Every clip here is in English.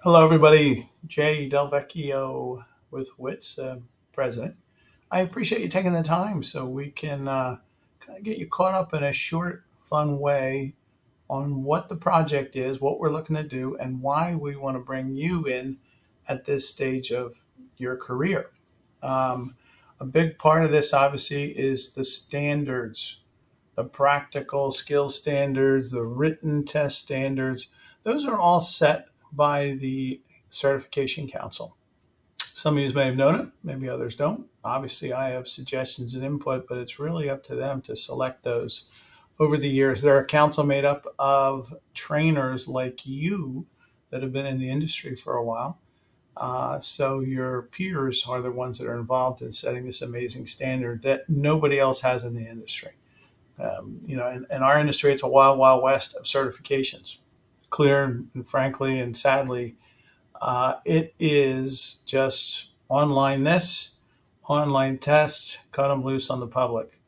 Hello, everybody. Jay Del Vecchio with W.I.T.S, president. I appreciate you taking the time so we can kind of get you caught up in a short, fun way on what the project is, what we're looking to do, and why we want to bring you in at this stage of your career. Um, a big part of this, obviously, is the standards, the practical skill standards, the written test standards. Those are all set by the Certification Council. Some of you may have known it, maybe others don't. Obviously, I have suggestions and input, but it's really up to them to select those. Over the years, they're a council made up of trainers like you that have been in the industry for a while. So your peers are the ones that are involved in setting this amazing standard that nobody else has in the industry. In our industry, it's a wild, wild west of certifications. Clear and frankly and sadly, it is just online this, online test, cut them loose on the public.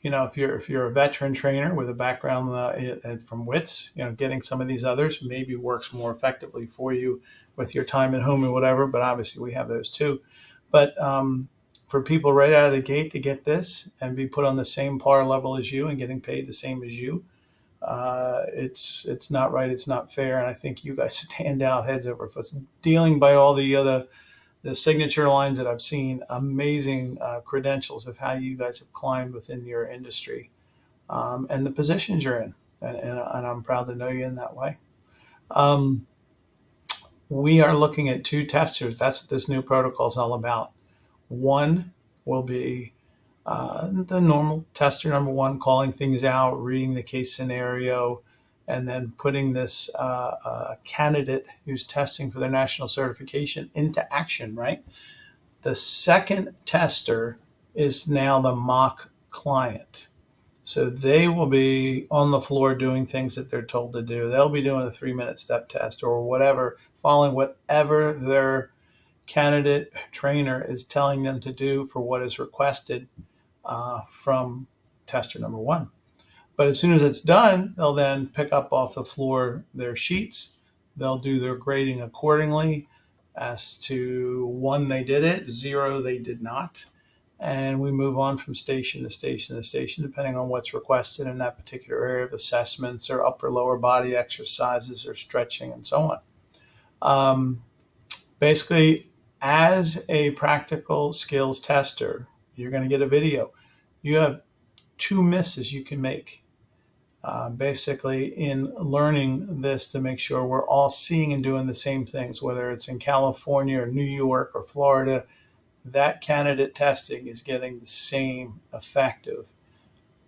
If you're a veteran trainer with a background from WITS, getting some of these others maybe works more effectively for you with your time at home and whatever. But obviously, we have those too. But for people right out of the gate to get this and be put on the same par level as you and getting paid the same as you, it's not right. It's not fair. And I think you guys stand out heads over foot, dealing by all the signature lines that I've seen. Amazing credentials of how you guys have climbed within your industry and the positions you're in. And I'm proud to know you in that way. Um, we are looking at two testers. That's what this new protocol is all about. One will be the normal tester number one, calling things out, reading the case scenario, and then putting this candidate who's testing for their national certification into action, right? The second tester is now the mock client. So they will be on the floor doing things that they're told to do. They'll be doing a 3-minute step test or whatever, following whatever their candidate trainer is telling them to do for what is requested from tester number one. But as soon as it's done, they'll then pick up off the floor their sheets. They'll do their grading accordingly as to one, they did it, zero, they did not. And we move on from station to station to station, depending on what's requested in that particular area of assessments or upper lower body exercises or stretching and so on. Um, Basically, as a practical skills tester, you're going to get a video. You have two misses you can make, basically, in learning this to make sure we're all seeing and doing the same things, whether it's in California or New York or Florida. That candidate testing is getting the same effective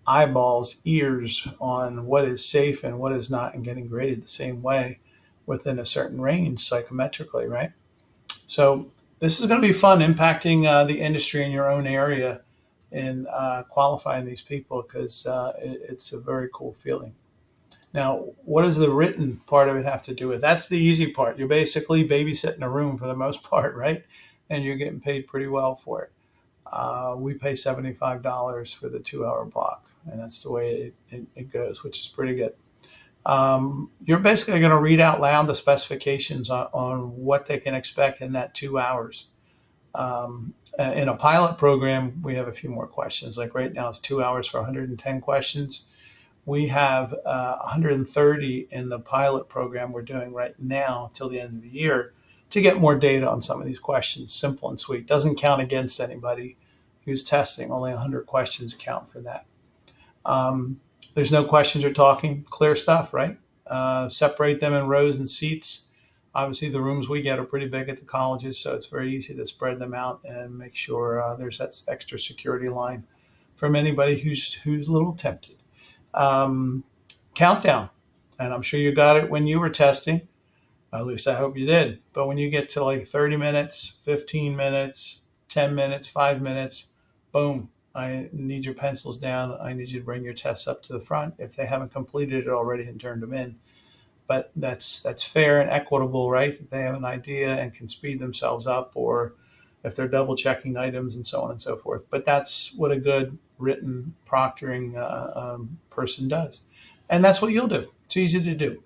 eyeballs, ears on what is safe and what is not, and getting graded the same way within a certain range psychometrically, right? So this is going to be fun, impacting the industry in your own area in qualifying these people, because it's a very cool feeling. Now, what does the written part of it have to do with? That's the easy part. You're basically babysitting a room for the most part, right? And you're getting paid pretty well for it. We pay $75 for the 2 hour block, and that's the way it goes, which is pretty good. You're basically going to read out loud the specifications on what they can expect in that 2 hours. In a pilot program, we have a few more questions. Like right now, it's 2 hours for 110 questions. We have 130 in the pilot program we're doing right now till the end of the year to get more data on some of these questions. Simple and sweet. Doesn't count against anybody who's testing. Only 100 questions count for that. There's no questions or talking. Clear stuff, right? Separate them in rows and seats. Obviously, the rooms we get are pretty big at the colleges, so it's very easy to spread them out and make sure there's that extra security line from anybody who's a little tempted. Um, Countdown, and I'm sure you got it when you were testing. At least I hope you did. But when you get to like 30 minutes, 15 minutes, 10 minutes, 5 minutes, boom, I need your pencils down. I need you to bring your tests up to the front if they haven't completed it already and turned them in. But that's fair and equitable, right? If they have an idea and can speed themselves up, or if they're double checking items and so on and so forth. But that's what a good written proctoring person does. And that's what you'll do. It's easy to do.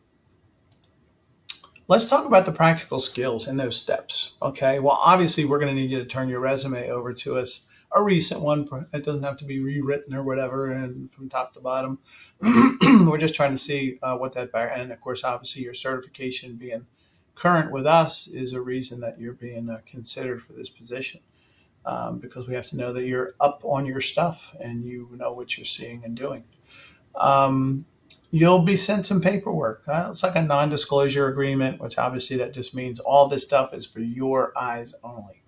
Let's talk about the practical skills and those steps. Okay. Well, obviously, we're going to need you to turn your resume over to us, a recent one. It doesn't have to be rewritten or whatever, and from top to bottom. We're just trying to see what that and of course, obviously, your certification being current with us is a reason that you're being considered for this position, because we have to know that you're up on your stuff and you know what you're seeing and doing. Um, you'll be sent some paperwork. It's like a non-disclosure agreement, which obviously that just means all this stuff is for your eyes only.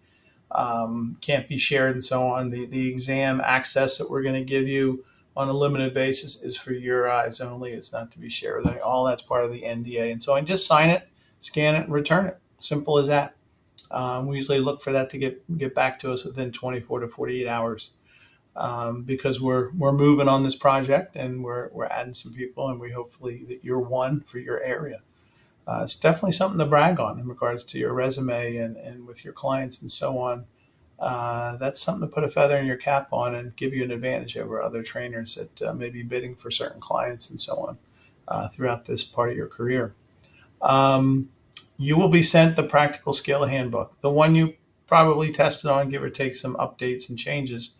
Can't be shared and so on. The exam access that we're going to give you on a limited basis is for your eyes only. It's not to be shared with all that's part of the NDA. And so I just sign it, scan it, and return it. Simple as that. We usually look for that to get back to us within 24 to 48 hours, because we're moving on this project and we're adding some people, and we hopefully that you're one for your area. It's definitely something to brag on in regards to your resume and with your clients and so on. That's something to put a feather in your cap on and give you an advantage over other trainers that may be bidding for certain clients and so on throughout this part of your career. Um, you will be sent the practical skill handbook, the one you probably tested on, give or take some updates and changes.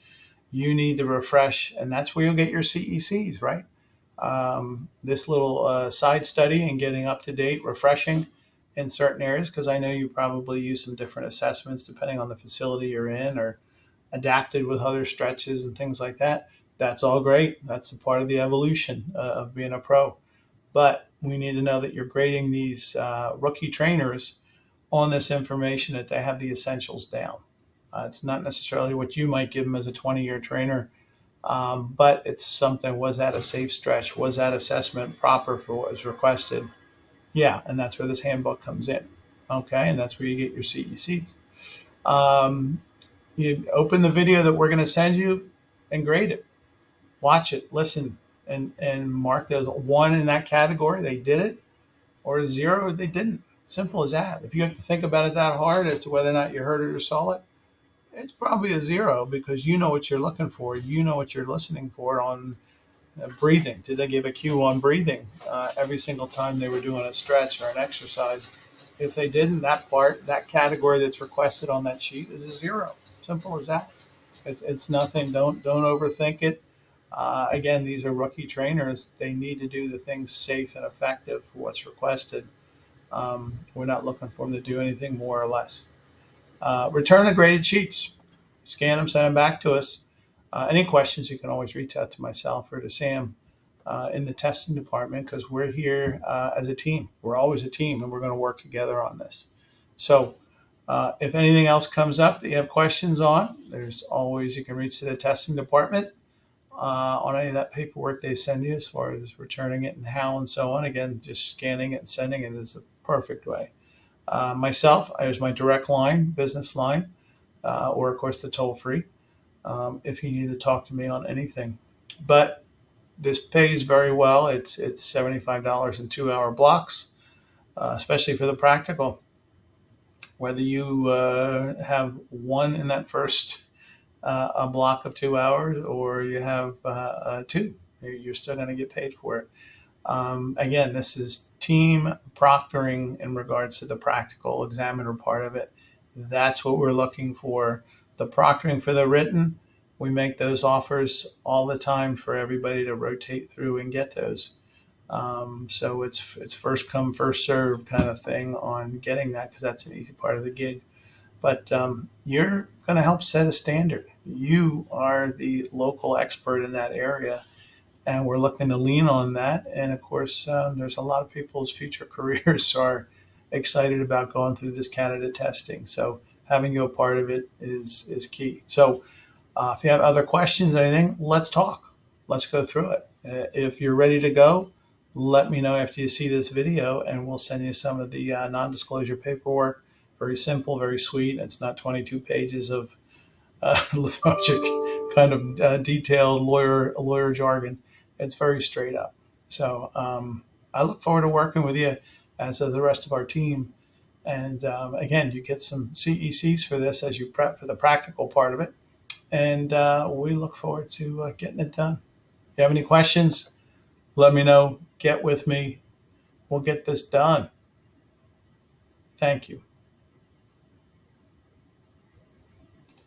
You need to refresh, and that's where you'll get your CECs, right? This little side study and getting up to date, refreshing in certain areas, because I know you probably use some different assessments depending on the facility you're in, or adapted with other stretches and things like that. That's all great. That's a part of the evolution of being a pro. But we need to know that you're grading these rookie trainers on this information, that they have the essentials down. It's not necessarily what you might give them as a 20-year trainer, but it's something. Was that a safe stretch? Was that assessment proper for what was requested? Yeah, and that's where this handbook comes in. Okay, and that's where you get your CECs. Um, you open the video that we're going to send you and grade it. Watch it, listen, and mark those one in that category. They did it, or zero, they didn't. Simple as that. If you have to think about it that hard as to whether or not you heard it or saw it, it's probably a zero, because you know what you're looking for. You know what you're listening for on breathing. Did they give a cue on breathing every single time they were doing a stretch or an exercise? If they didn't, that part, that category that's requested on that sheet is a zero. Simple as that. It's nothing. Don't overthink it. Again, these are rookie trainers. They need to do the things safe and effective for what's requested. We're not looking for them to do anything more or less. Return the graded sheets. Scan them, send them back to us. Any questions, you can always reach out to myself or to Sam in the testing department, because we're here as a team. We're always a team, and we're going to work together on this. So if anything else comes up that you have questions on, there's always, you can reach to the testing department on any of that paperwork they send you as far as returning it and how and so on. Again, just scanning it and sending it is the perfect way. Myself, there's my direct line, business line, or of course the toll free, if you need to talk to me on anything. But this pays very well. It's $75 in 2-hour blocks, especially for the practical. Whether you have one in that first a block of 2 hours, or you have two, you're still going to get paid for it. Again, this is team proctoring in regards to the practical examiner part of it. That's what we're looking for. The proctoring for the written, we make those offers all the time for everybody to rotate through and get those. So it's first come, first serve kind of thing on getting that, because that's an easy part of the gig. But you're going to help set a standard. You are the local expert in that area, and we're looking to lean on that. And of course, there's a lot of people's future careers are excited about going through this candidate testing. So having you a part of it is key. So if you have other questions, anything, let's talk. Let's go through it. If you're ready to go, let me know after you see this video, and we'll send you some of the non-disclosure paperwork. Very simple, very sweet. It's not 22 pages of lethargic kind of detailed lawyer jargon. It's very straight up. So I look forward to working with you, as does the rest of our team. And again, you get some CECs for this as you prep for the practical part of it. And we look forward to getting it done. If you have any questions, let me know. Get with me. We'll get this done. Thank you.